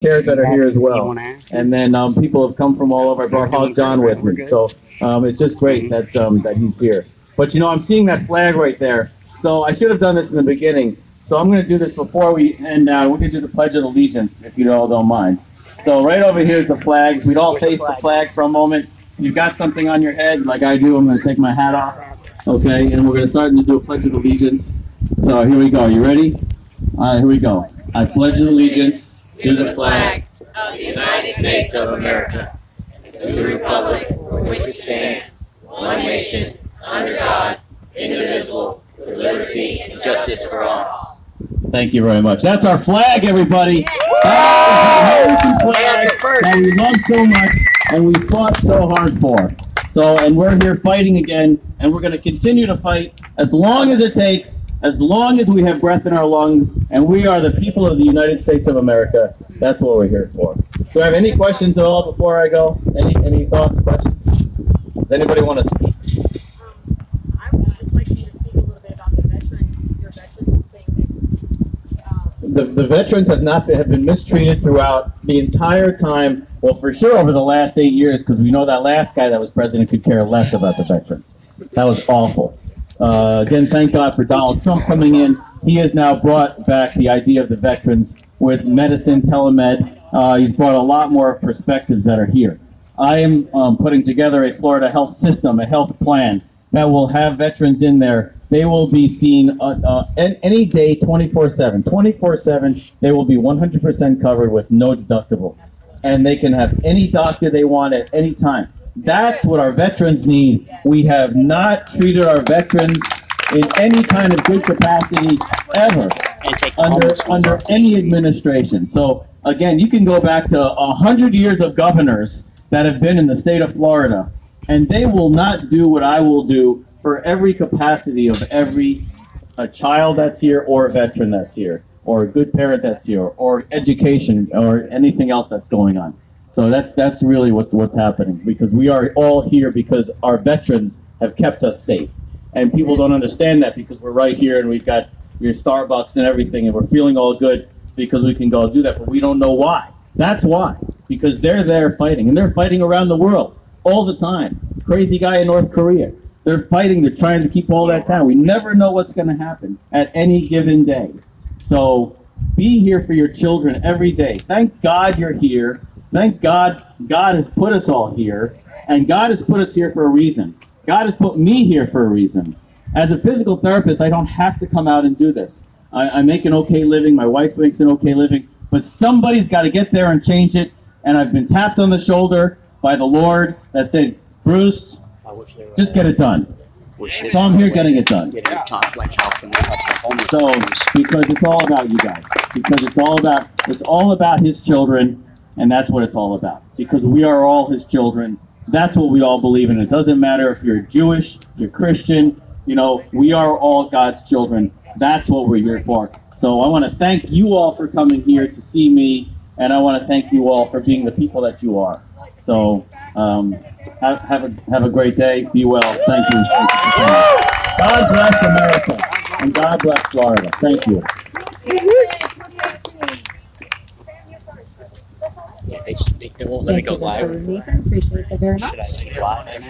chairs that are here as well. And then people have come from all over. I brought Hog John with me, so it's just great that that he's here. But you know, I'm seeing that flag right there. So I should have done this in the beginning. So I'm going to do this before we end out. We're going to do the Pledge of Allegiance, if you all don't mind. So right over here is the flag. We'd all face the flag for a moment. You've got something on your head, like I do. I'm going to take my hat off. Okay, and we're going to start to do a Pledge of Allegiance. So here we go. You ready? All right, here we go. I pledge allegiance to the flag of the United States of America, and to the republic for which it stands, one nation, under God, indivisible, with liberty and justice for all. Thank you very much. That's our flag, everybody. That is the flag that we love so much and we fought so hard for. So, and we're here fighting again, and we're going to continue to fight as long as it takes, as long as we have breath in our lungs, and we are the people of the United States of America. That's what we're here for. Do I have any questions at all before I go? Any thoughts, questions? Does anybody want to speak? I would just like you to speak a little bit about the veterans, your veterans thing. The veterans have been mistreated throughout the entire time. Well, for sure over the last 8 years, because we know that last guy that was president could care less about the veterans. That was awful. Again, thank God for Donald Trump coming in. He has now brought back the idea of the veterans with medicine, telemed. He's brought a lot more perspectives that are here. I am putting together a Florida health system, a health plan that will have veterans in there. They will be seen any day, 24/7. 24/7, they will be 100% covered with no deductible. And they can have any doctor they want at any time. That's what our veterans need. We have not treated our veterans in any kind of good capacity ever under any administration. So again, you can go back to 100 years of governors that have been in the state of Florida, and they will not do what I will do for every capacity of every child that's here or a veteran that's here, or a good parent that's here, or education, or anything else that's going on. So that's really what's happening, because we are all here because our veterans have kept us safe. And people don't understand that, because we're right here and we've got your Starbucks and everything, and we're feeling all good because we can go do that, but we don't know why. That's why, because they're there fighting, and they're fighting around the world all the time. Crazy guy in North Korea. They're fighting, they're trying to keep all that down. We never know what's going to happen at any given day. So be here for your children every day. Thank God you're here. Thank God God has put us all here, and God has put us here for a reason. God has put me here for a reason. As a physical therapist, I don't have to come out and do this. I make an okay living, my wife makes an okay living, but somebody's got to get there and change it, and I've been tapped on the shoulder by the Lord that said, Bruce, just get it done. So I'm here getting it done. So, because it's all about you guys. Because it's all about his children, and that's what it's all about. Because we are all his children. That's what we all believe in. It doesn't matter if you're Jewish, you're Christian, you know, we are all God's children. That's what we're here for. So I want to thank you all for coming here to see me, and I want to thank you all for being the people that you are. So have a great day. Be well. Thank you. God bless America, and God bless Florida. Thank you. Yeah, they won't let me go live. Appreciate it very much. Should I take live?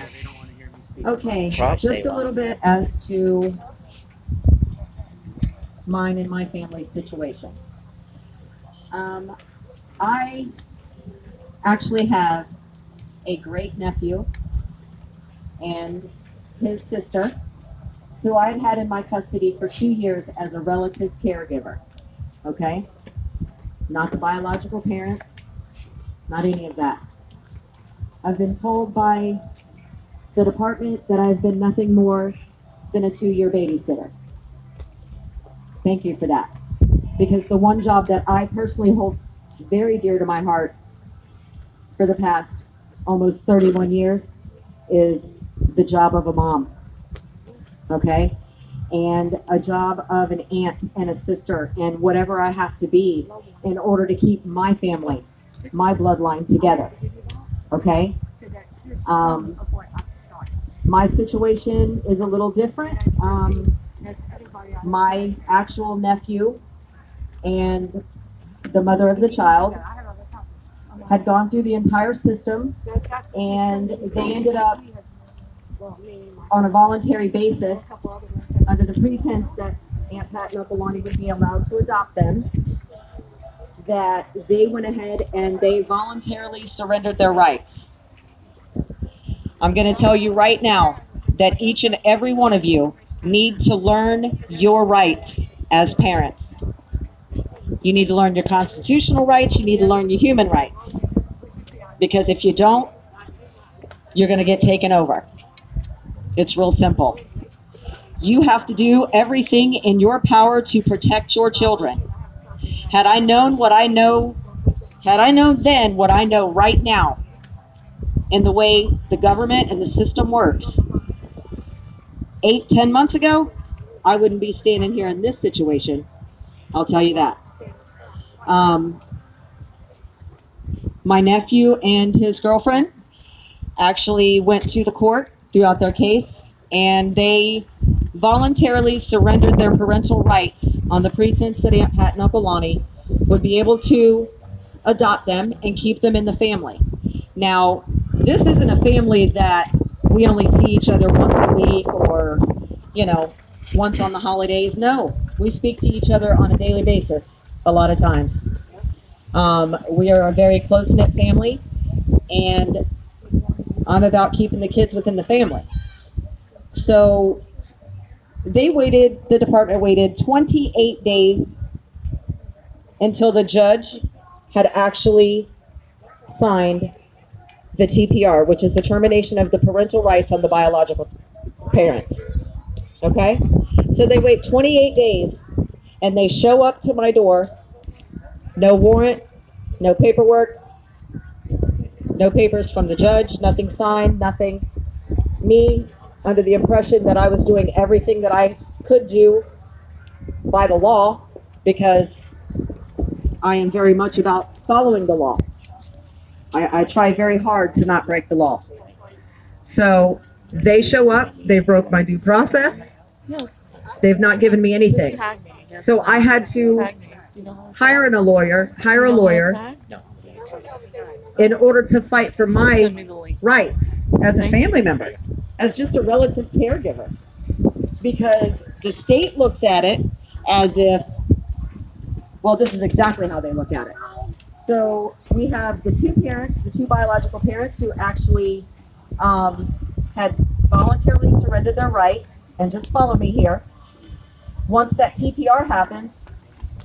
Okay, just a little bit as to mine and my family's situation. I actually have a great nephew and his sister, who I had in my custody for 2 years as a relative caregiver. Okay? Not the biological parents, not any of that. I've been told by the department that I've been nothing more than a 2-year babysitter. Thank you for that. Because the one job that I personally hold very dear to my heart for the past almost 31 years is the job of a mom. Okay? And a job of an aunt and a sister and whatever I have to be in order to keep my family, my bloodline together. Okay? My situation is a little different. My actual nephew and the mother of the child had gone through the entire system, and they ended up on a voluntary basis under the pretense that Aunt Pat and Uncle Lonnie would be allowed to adopt them, that they went ahead and they voluntarily surrendered their rights. I'm going to tell you right now that each and every one of you need to learn your rights as parents. You need to learn your constitutional rights. You need to learn your human rights. Because if you don't, you're going to get taken over. It's real simple. You have to do everything in your power to protect your children. Had I known then what I know right now in the way the government and the system works, 8-10 months ago, I wouldn't be standing here in this situation. I'll tell you that. My nephew and his girlfriend actually went to the court throughout their case, and they voluntarily surrendered their parental rights on the pretense that Aunt Pat and Uncle Lonnie would be able to adopt them and keep them in the family. Now, this isn't a family that we only see each other once a week or, once on the holidays. No, we speak to each other on a daily basis a lot of times. We are a very close-knit family, and I'm about keeping the kids within the family. So the department waited 28 days until the judge had actually signed the TPR, which is the termination of the parental rights on the biological parents. Okay? So they wait 28 days, and they show up to my door. No warrant, no paperwork, no papers from the judge, nothing signed, nothing. Me, under the impression that I was doing everything that I could do by the law, because I am very much about following the law. I try very hard to not break the law. So they show up, they broke my due process. They've not given me anything. So I had to hire a lawyer in order to fight for my rights as a family member, as just a relative caregiver. Because the state looks at it as if, well, this is exactly how they look at it. So we have the two biological parents who actually had voluntarily surrendered their rights, and just follow me here. Once that TPR happens,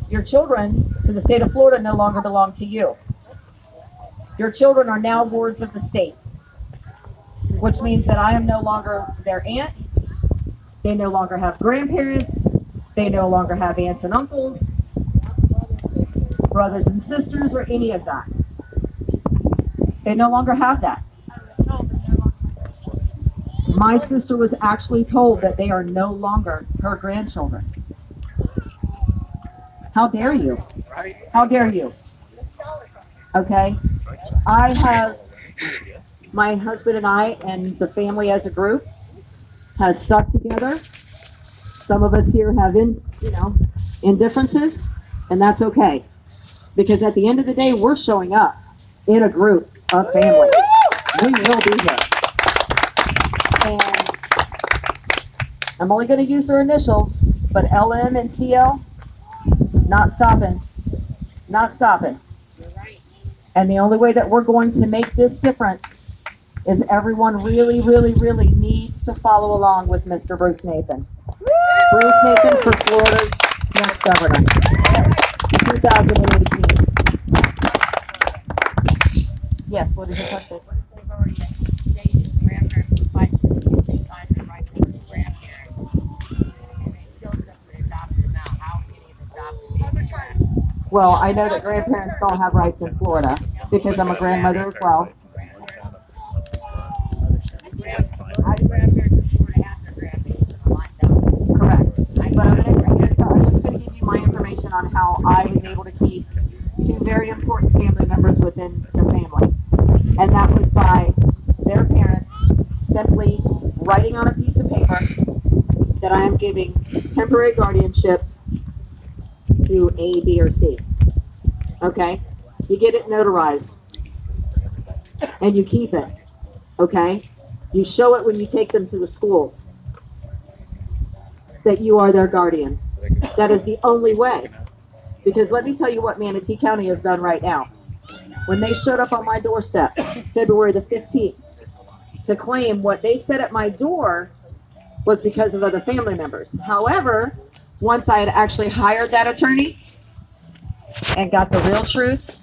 your children to the state of Florida no longer belong to you. Your children are now wards of the state, which means that I am no longer their aunt. They no longer have grandparents. They no longer have aunts and uncles, brothers and sisters, or any of that. They no longer have that. My sister was actually told that they are no longer her grandchildren. How dare you? How dare you? Okay? My husband and I and the family as a group has stuck together. Some of us here have indifferences, and that's okay. Because at the end of the day, we're showing up in a group of family. We will be here. And I'm only going to use their initials, but LM and CL, not stopping. Not stopping. And the only way that we're going to make this difference is everyone really, really, really needs to follow along with Mr. Bruce Nathan. Bruce Nathan for Florida's next governor, 2018. Yes, what is your question? They've already stated grandparents will fight for the they signed the right to the grandparents, and they still couldn't adopt them now. How can you adopt them? Well, I know that grandparents don't have rights in Florida because I'm a grandmother as well. Correct. But I'm just going to give you my information on how I was able to keep two very important family members within the family. And that was by their parents simply writing on a piece of paper that I am giving temporary guardianship to A, B, or C. Okay? You get it notarized. and you keep it, okay? You show it when you take them to the schools that you are their guardian. That is the only way. Because let me tell you what Manatee County has done right now. When they showed up on my doorstep, February the 15th, to claim what they said at my door was because of other family members. However, once I had actually hired that attorney and got the real truth,